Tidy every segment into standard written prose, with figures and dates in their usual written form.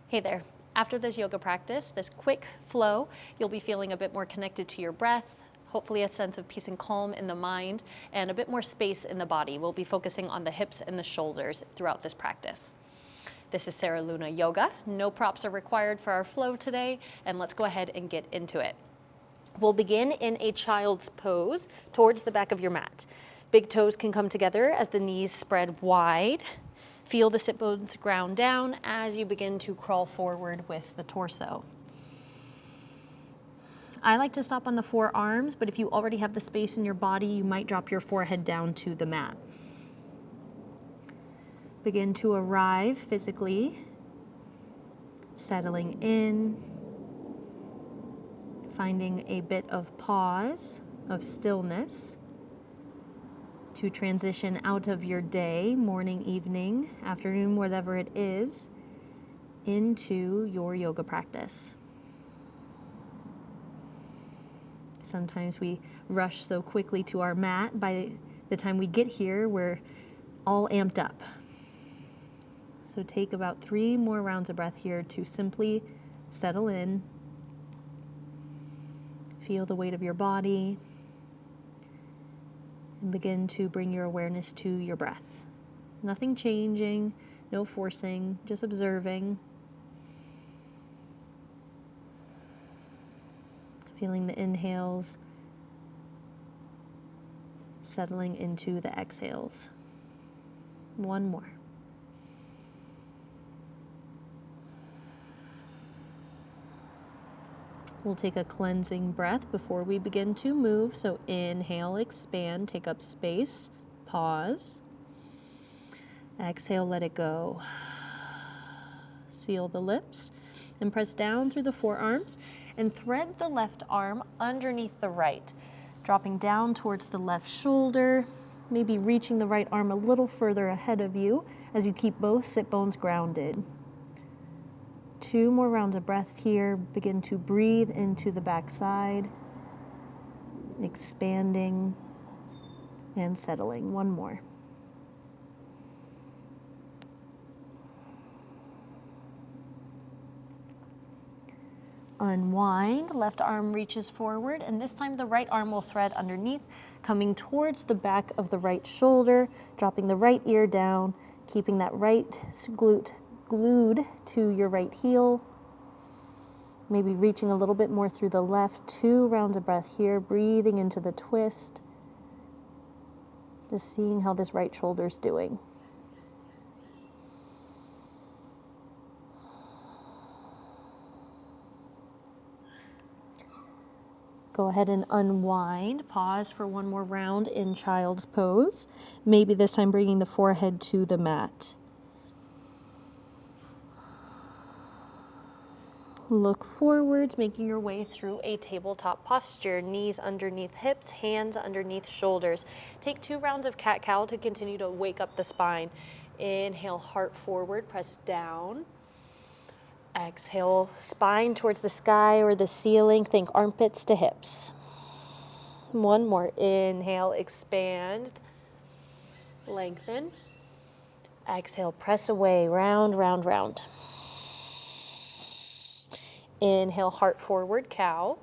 Hey there. After this yoga practice, this quick flow, you'll be feeling a bit more connected to your breath, hopefully a sense of peace and calm in the mind, and a bit more space in the body. We'll be focusing on the hips and the shoulders throughout this practice. This is Sarah Luna Yoga. No props are required for our flow today, and let's go ahead and get into it. We'll begin in a child's pose towards the back of your mat. Big toes can come together as the knees spread wide. Feel the sit bones ground down as you begin to crawl forward with the torso. I like to stop on the forearms, but if you already have the space in your body, you might drop your forehead down to the mat. Begin to arrive physically, settling in, finding a bit of pause, of stillness, to transition out of your day, morning, evening, afternoon, whatever it is, into your yoga practice. Sometimes we rush so quickly to our mat, by the time we get here, we're all amped up. So take about 3 more rounds of breath here to simply settle in, feel the weight of your body, and begin to bring your awareness to your breath. Nothing changing, no forcing, just observing. Feeling the inhales settling into the exhales. 1 more. We'll take a cleansing breath before we begin to move. So inhale, expand, take up space, pause. Exhale, let it go. Seal the lips and press down through the forearms and thread the left arm underneath the right, dropping down towards the left shoulder, maybe reaching the right arm a little further ahead of you as you keep both sit bones grounded. 2 more rounds of breath here. Begin to breathe into the back side, expanding and settling. 1 more. Unwind, left arm reaches forward, and this time the right arm will thread underneath, coming towards the back of the right shoulder, dropping the right ear down, keeping that right glute glued to your right heel, maybe reaching a little bit more through the left. 2 rounds of breath here, breathing into the twist, just seeing how this right shoulder's doing. Go ahead and unwind, pause for 1 more round in child's pose, maybe this time bringing the forehead to the mat. Look forwards, making your way through a tabletop posture, knees underneath hips, hands underneath shoulders. Take 2 rounds of cat-cow to continue to wake up the spine. Inhale, heart forward, press down. Exhale, spine towards the sky or the ceiling. Think armpits to hips. 1 more. Inhale, expand, lengthen. Exhale, press away, round, round, round. Inhale, heart forward, cow.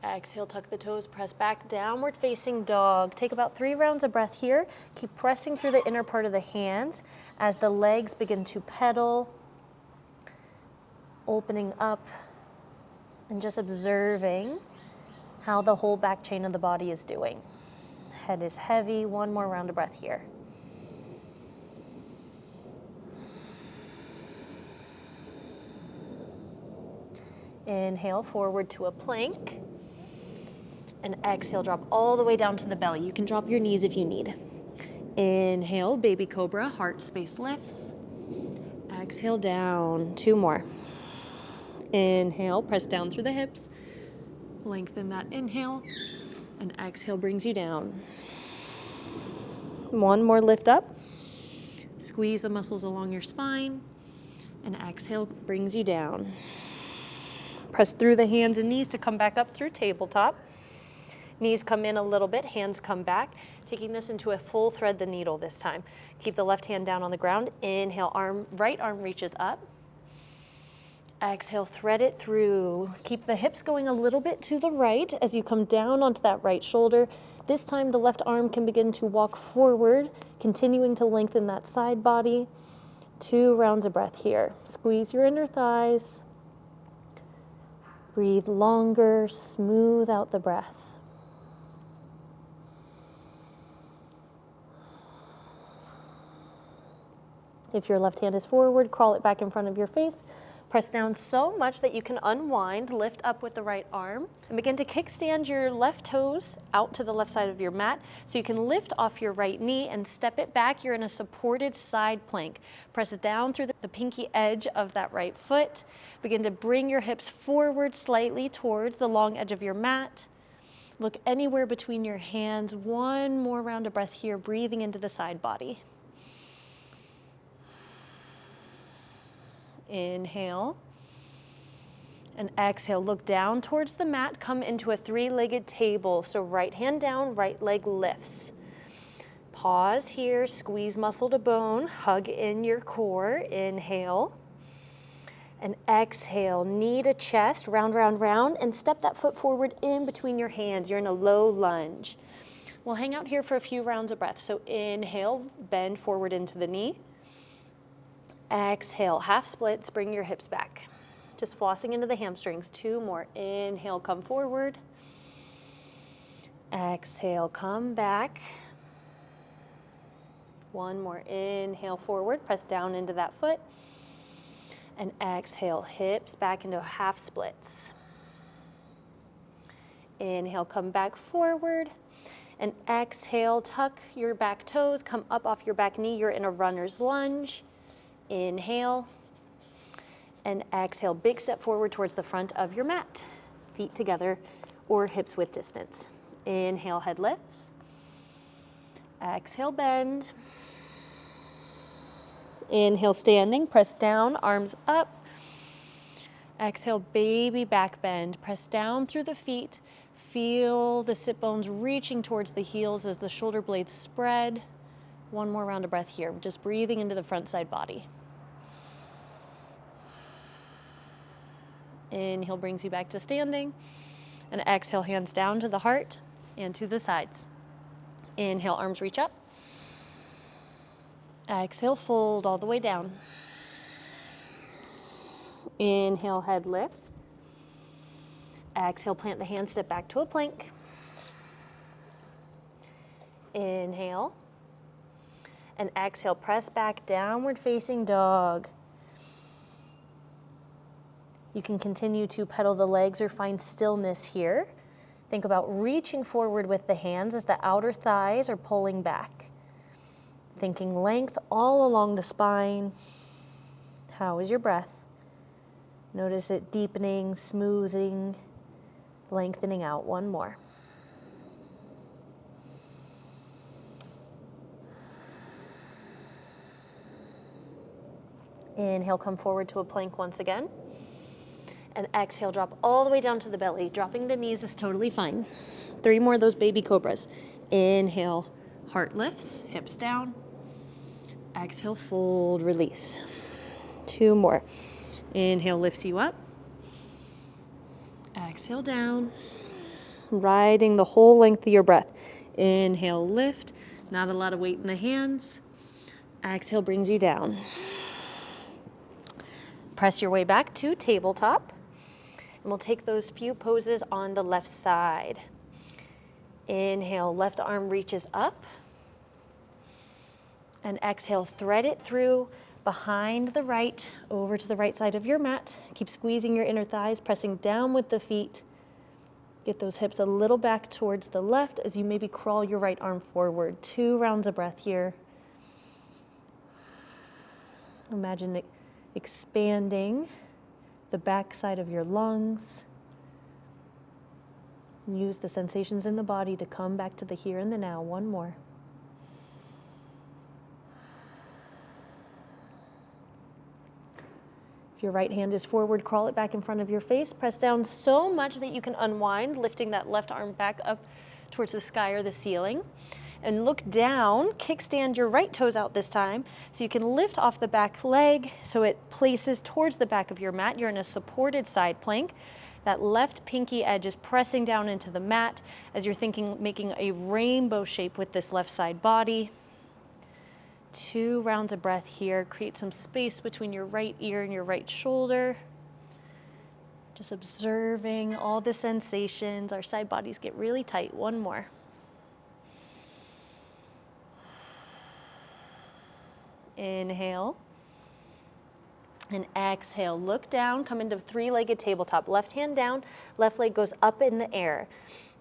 Exhale, tuck the toes, press back, downward facing dog. Take about 3 rounds of breath here. Keep pressing through the inner part of the hands as the legs begin to pedal, opening up, and just observing how the whole back chain of the body is doing. Head is heavy. 1 more round of breath here. Inhale, forward to a plank. And exhale, drop all the way down to the belly. You can drop your knees if you need. Inhale, baby cobra, heart space lifts. Exhale, down. 2 more. Inhale, press down through the hips. Lengthen that inhale. And exhale brings you down. 1 more lift up. Squeeze the muscles along your spine. And exhale brings you down. Press through the hands and knees to come back up through tabletop. Knees come in a little bit, hands come back. Taking this into a full thread the needle this time. Keep the left hand down on the ground. Inhale, right arm reaches up. Exhale, thread it through. Keep the hips going a little bit to the right as you come down onto that right shoulder. This time the left arm can begin to walk forward, continuing to lengthen that side body. 2 rounds of breath here. Squeeze your inner thighs. Breathe longer, smooth out the breath. If your left hand is forward, crawl it back in front of your face. Press down so much that you can unwind, lift up with the right arm, and begin to kickstand your left toes out to the left side of your mat so you can lift off your right knee and step it back. You're in a supported side plank. Press down through the pinky edge of that right foot. Begin to bring your hips forward slightly towards the long edge of your mat. Look anywhere between your hands. 1 more round of breath here, breathing into the side body. Inhale and exhale. Look down towards the mat. Come into a 3-legged table. So right hand down, right leg lifts. Pause here, squeeze muscle to bone, hug in your core. Inhale and exhale. Knee to chest, round, round, round, and step that foot forward in between your hands. You're in a low lunge. We'll hang out here for a few rounds of breath. So inhale, bend forward into the knee. Exhale, half splits, bring your hips back. Just flossing into the hamstrings. 2 more. Inhale, come forward. Exhale, come back. 1 more. Inhale, forward, press down into that foot. And exhale, hips back into half splits. Inhale, come back forward. And exhale, tuck your back toes, come up off your back knee. You're in a runner's lunge. Inhale and exhale. Big step forward towards the front of your mat. Feet together or hips width distance. Inhale, head lifts. Exhale, bend. Inhale, standing. Press down, arms up. Exhale, baby back bend. Press down through the feet. Feel the sit bones reaching towards the heels as the shoulder blades spread. 1 more round of breath here. Just breathing into the front side body. Inhale brings you back to standing. And exhale, hands down to the heart and to the sides. Inhale, arms reach up. Exhale, fold all the way down. Inhale, head lifts. Exhale, plant the hands, step back to a plank. Inhale. And exhale, press back, downward facing dog. You can continue to pedal the legs or find stillness here. Think about reaching forward with the hands as the outer thighs are pulling back. Thinking length all along the spine. How is your breath? Notice it deepening, smoothing, lengthening out. 1 more. Inhale, come forward to a plank once again. And exhale, drop all the way down to the belly. Dropping the knees is totally fine. 3 more of those baby cobras. Inhale, heart lifts, hips down. Exhale, fold, release. 2 more. Inhale, lifts you up. Exhale, down. Riding the whole length of your breath. Inhale, lift. Not a lot of weight in the hands. Exhale, brings you down. Press your way back to tabletop. And we'll take those few poses on the left side. Inhale, left arm reaches up. And exhale, thread it through behind the right, over to the right side of your mat. Keep squeezing your inner thighs, pressing down with the feet. Get those hips a little back towards the left as you maybe crawl your right arm forward. 2 rounds of breath here. Imagine it expanding the back side of your lungs. Use the sensations in the body to come back to the here and the now. 1 more. If your right hand is forward, crawl it back in front of your face. Press down so much that you can unwind, lifting that left arm back up towards the sky or the ceiling. And look down, kickstand your right toes out this time, so you can lift off the back leg so it places towards the back of your mat. You're in a supported side plank. That left pinky edge is pressing down into the mat as you're thinking, making a rainbow shape with this left side body. 2 rounds of breath here. Create some space between your right ear and your right shoulder. Just observing all the sensations. Our side bodies get really tight. 1 more. Inhale. And exhale, look down, come into 3-legged tabletop. Left hand down, left leg goes up in the air.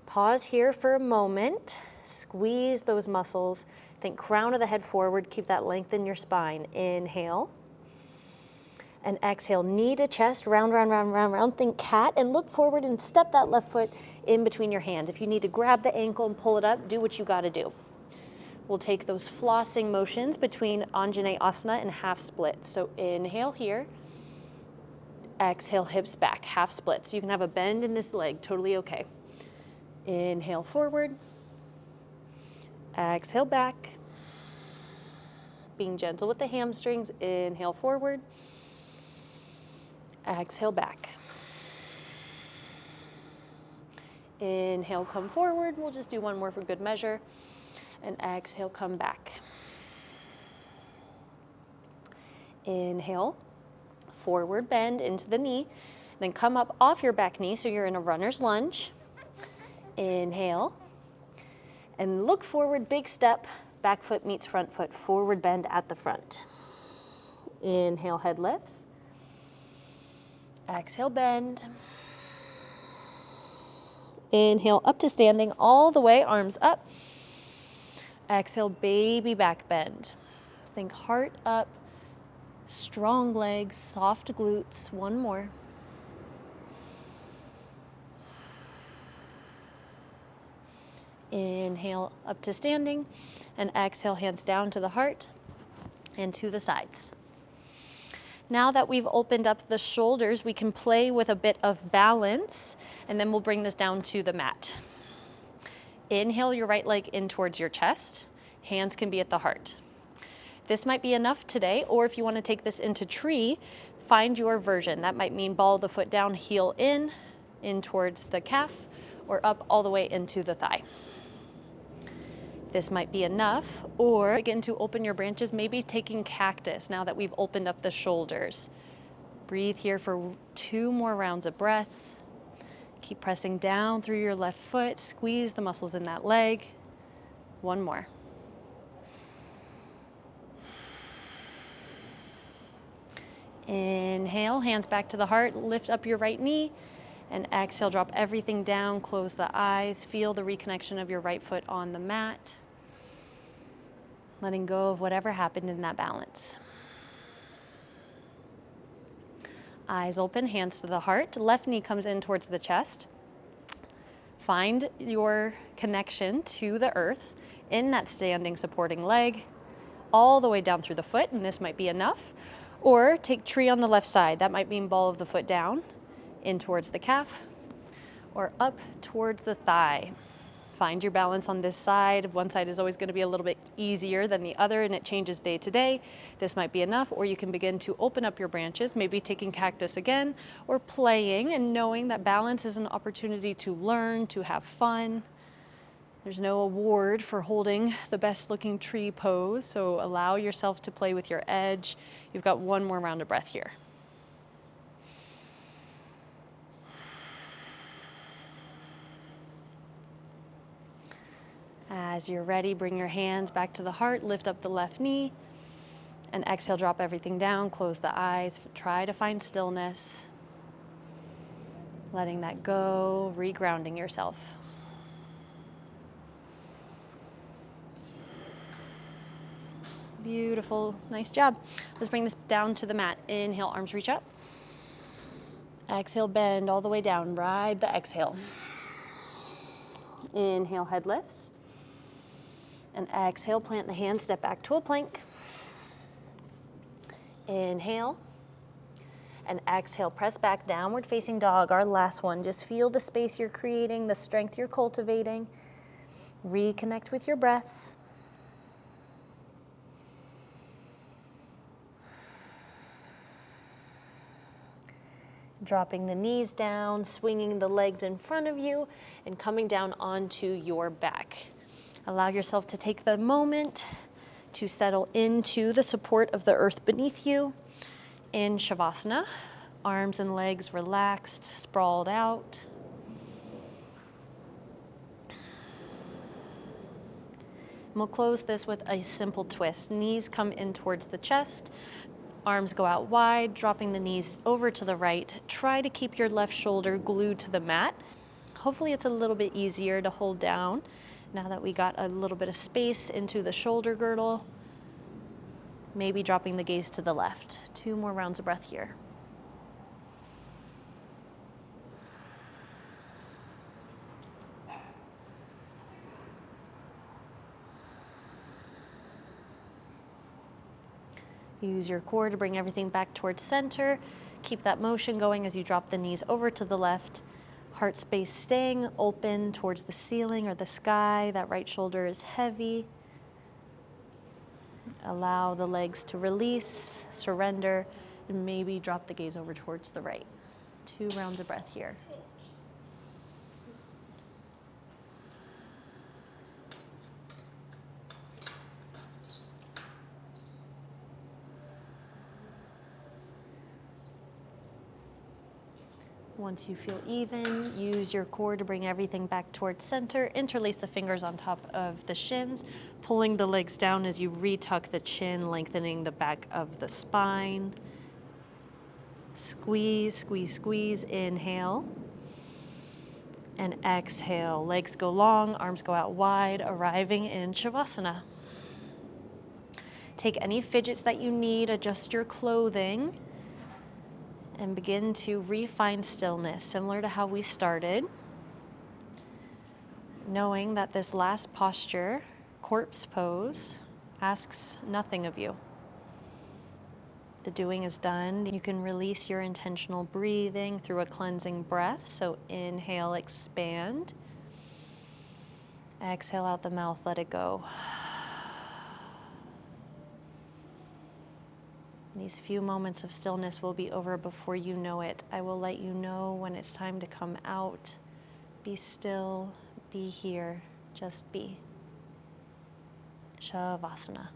Pause here for a moment. Squeeze those muscles. Think crown of the head forward. Keep that length in your spine. Inhale. And exhale, knee to chest, round, round, round, round, round. Think cat and look forward and step that left foot in between your hands. If you need to grab the ankle and pull it up, do what you gotta do. We'll take those flossing motions between Anjaneyasana and half split. So inhale here, exhale, hips back, half split. So you can have a bend in this leg, totally okay. Inhale forward, exhale back. Being gentle with the hamstrings, inhale forward, exhale back. Inhale, come forward. We'll just do 1 more for good measure. And exhale, come back. Inhale, forward bend into the knee, then come up off your back knee so you're in a runner's lunge. Inhale, and look forward, big step, back foot meets front foot, forward bend at the front. Inhale, head lifts. Exhale, bend. Inhale, up to standing all the way, arms up. Exhale, baby back bend. Think heart up, strong legs, soft glutes. 1 more. Inhale, up to standing, and exhale, hands down to the heart and to the sides. Now that we've opened up the shoulders, we can play with a bit of balance, and then we'll bring this down to the mat. Inhale your right leg in towards your chest. Hands can be at the heart. This might be enough today, or if you want to take this into tree, find your version. That might mean ball the foot down, heel in towards the calf, or up all the way into the thigh. This might be enough, or begin to open your branches, maybe taking cactus now that we've opened up the shoulders. Breathe here for 2 more rounds of breath. Keep pressing down through your left foot. Squeeze the muscles in that leg. 1 more. Inhale, hands back to the heart. Lift up your right knee. And exhale, drop everything down. Close the eyes. Feel the reconnection of your right foot on the mat. Letting go of whatever happened in that balance. Eyes open, hands to the heart. Left knee comes in towards the chest. Find your connection to the earth in that standing supporting leg, all the way down through the foot, and this might be enough. Or take tree on the left side. That might mean ball of the foot down, in towards the calf, or up towards the thigh. Find your balance on this side. One side is always going to be a little bit easier than the other, and it changes day to day. This might be enough, or you can begin to open up your branches, maybe taking cactus again, or playing and knowing that balance is an opportunity to learn, to have fun. There's no award for holding the best looking tree pose, so allow yourself to play with your edge. You've got 1 more round of breath here. As you're ready, bring your hands back to the heart, lift up the left knee, and exhale, drop everything down, close the eyes, try to find stillness, letting that go, regrounding yourself. Beautiful, nice job. Let's bring this down to the mat. Inhale, arms reach up. Exhale, bend all the way down, ride the exhale. Inhale, head lifts. And exhale, plant the hands, step back to a plank. Inhale. And exhale, press back, downward facing dog, our last one. Just feel the space you're creating, the strength you're cultivating. Reconnect with your breath. Dropping the knees down, swinging the legs in front of you, and coming down onto your back. Allow yourself to take the moment to settle into the support of the earth beneath you in Shavasana. Arms and legs relaxed, sprawled out. And we'll close this with a simple twist. Knees come in towards the chest. Arms go out wide, dropping the knees over to the right. Try to keep your left shoulder glued to the mat. Hopefully it's a little bit easier to hold down now that we got a little bit of space into the shoulder girdle. Maybe dropping the gaze to the left. 2 more rounds of breath here. Use your core to bring everything back towards center. Keep that motion going as you drop the knees over to the left. Heart space staying open towards the ceiling or the sky. That right shoulder is heavy. Allow the legs to release, surrender, and maybe drop the gaze over towards the right. 2 rounds of breath here. Once you feel even, use your core to bring everything back towards center. Interlace the fingers on top of the shins, pulling the legs down as you retuck the chin, lengthening the back of the spine. Squeeze, squeeze, squeeze. Inhale. And exhale. Legs go long, arms go out wide, arriving in Shavasana. Take any fidgets that you need, adjust your clothing, and begin to refine stillness, similar to how we started. Knowing that this last posture, corpse pose, asks nothing of you. The doing is done. You can release your intentional breathing through a cleansing breath. So inhale, expand. Exhale out the mouth, let it go. These few moments of stillness will be over before you know it. I will let you know when it's time to come out. Be still, be here, just be. Shavasana.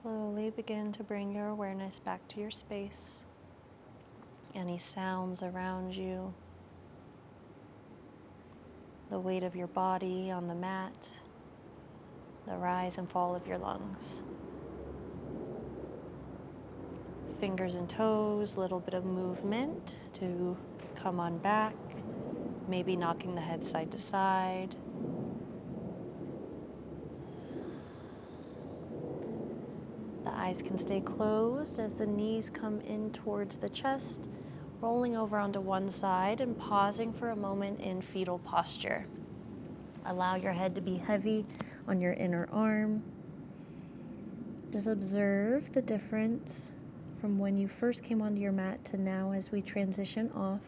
Slowly begin to bring your awareness back to your space. Any sounds around you, the weight of your body on the mat, the rise and fall of your lungs. Fingers and toes, little bit of movement to come on back, maybe knocking the head side to side. Eyes can stay closed as the knees come in towards the chest, rolling over onto one side and pausing for a moment in fetal posture. Allow your head to be heavy on your inner arm. Just observe the difference from when you first came onto your mat to now as we transition off.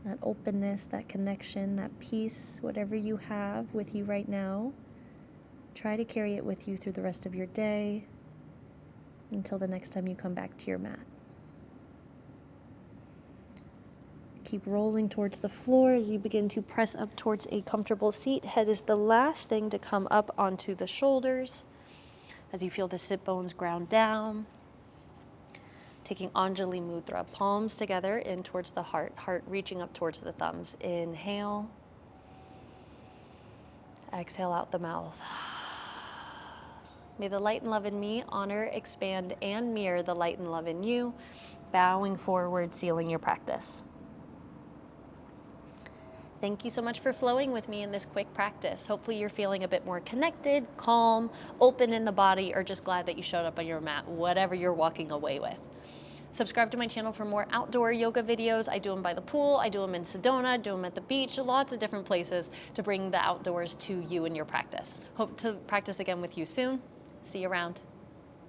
That openness, that connection, that peace, whatever you have with you right now, try to carry it with you through the rest of your day until the next time you come back to your mat. Keep rolling towards the floor as you begin to press up towards a comfortable seat. Head is the last thing to come up onto the shoulders as you feel the sit bones ground down. Taking Anjali Mudra, palms together in towards the heart, heart reaching up towards the thumbs. Inhale. Exhale out the mouth. May the light and love in me honor, expand, and mirror the light and love in you. Bowing forward, sealing your practice. Thank you so much for flowing with me in this quick practice. Hopefully you're feeling a bit more connected, calm, open in the body, or just glad that you showed up on your mat, whatever you're walking away with. Subscribe to my channel for more outdoor yoga videos. I do them by the pool, I do them in Sedona, do them at the beach, lots of different places to bring the outdoors to you in your practice. Hope to practice again with you soon. See you around.